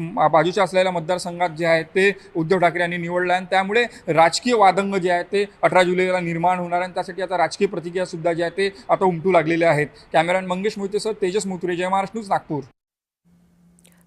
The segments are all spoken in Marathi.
बाजूच्या असलेल्या मतदारसंघात जे आहे ते उद्धव ठाकरे यांनी निवडलं आहे आणि त्यामुळे राजकीय वादंग जे आहे ते 18 जुलैला निर्माण होणार आणि त्यासाठी आता राजकीय प्रतिक्रिया सुद्धा जे आहे ते आता उमटू लागलेले आहेत। कॅमेरामॅन मंगेश मोहितेसह तेजस मुत्रे, जय महाराष्ट्र न्यूज, नागपूर।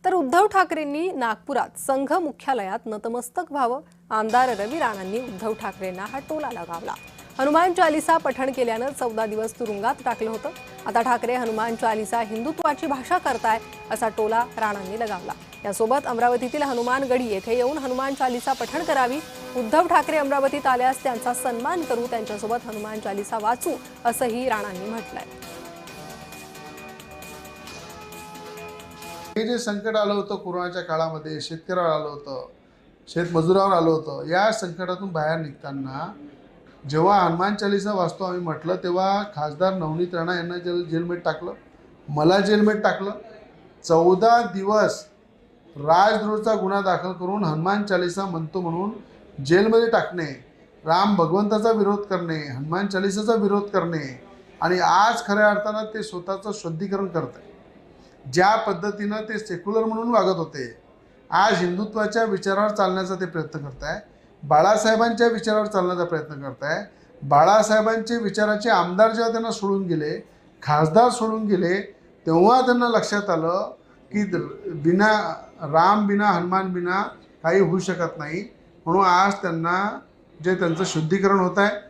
तर उद्धव ठाकरेंनी नागपुरात संघ मुख्यालयात नतमस्तक व्हावं, आमदार रवी राणांनी उद्धव ठाकरेंना हा टोला लगावला। हनुमान चालीसा पठण केल्यानं 14 दिवस तुरुंगात टाकलं होतं। आता ठाकरे हनुमान चालीसा हिंदुत्वाची भाषा करताय असा टोला राणांनी लगावला। यासोबत अमरावतीतील हनुमान गडी येथे येऊन हनुमान चालीसा पठण करावी, उद्धव ठाकरे अमरावतीत आल्यास त्यांचा सन्मान करू, त्यांच्यासोबत हनुमान चालीसा वाचू असंही राणांनी म्हटलंय। हे जे संकट आलं होतं कोरोनाच्या काळामध्ये, शेतकऱ्यावर आलं होतं, शेतमजुरावर आलं होतं, या संकटातून बाहेर निघताना जेव्हा हनुमान चालीसा वाचतो आम्ही म्हटलं तेव्हा खासदार नवनीत राणा यांना जेलमध्ये टाकलं, मला जेलमध्ये टाकलं। 14 दिवस राजद्रोहाचा गुन्हा दाखल करून हनुमान चालीसा म्हणतो म्हणून जेलमध्ये टाकणे, राम भगवंताचा विरोध करणे, हनुमान चालीसाचा विरोध करणे आणि आज खऱ्या अर्थानं ते स्वतःचं शुद्धीकरण करत आहे। ज्या पद्धतीनं ते सेक्युलर म्हणून वागत होते, आज हिंदुत्वाच्या विचारावर चालण्याचा ते प्रयत्न करत आहे, बाळासाहेबांच्या विचारावर चालण्याचा प्रयत्न करत आहे। बाळासाहेबांचे विचाराचे आमदार जेव्हा त्यांना सोडून गेले, खासदार सोडून गेले, तेव्हा त्यांना लक्षात आलं की बिना राम बिना हनुमान बिना काही होऊ शकत नाही, म्हणून आज त्यांना जे त्यांचं शुद्धीकरण होत आहे।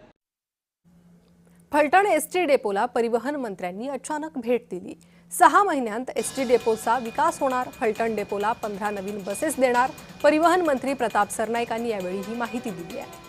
फलटण एसटी डेपोला परिवहन मंत्र्यांनी अचानक भेट दिली। 6 महिन्यांत एसटी डेपोचा विकास होणार, फलटण डेपोला 15 नवीन बसेस देणार, परिवहन मंत्री प्रताप सरनाईकांनी यावेळी ही माहिती दिली आहे।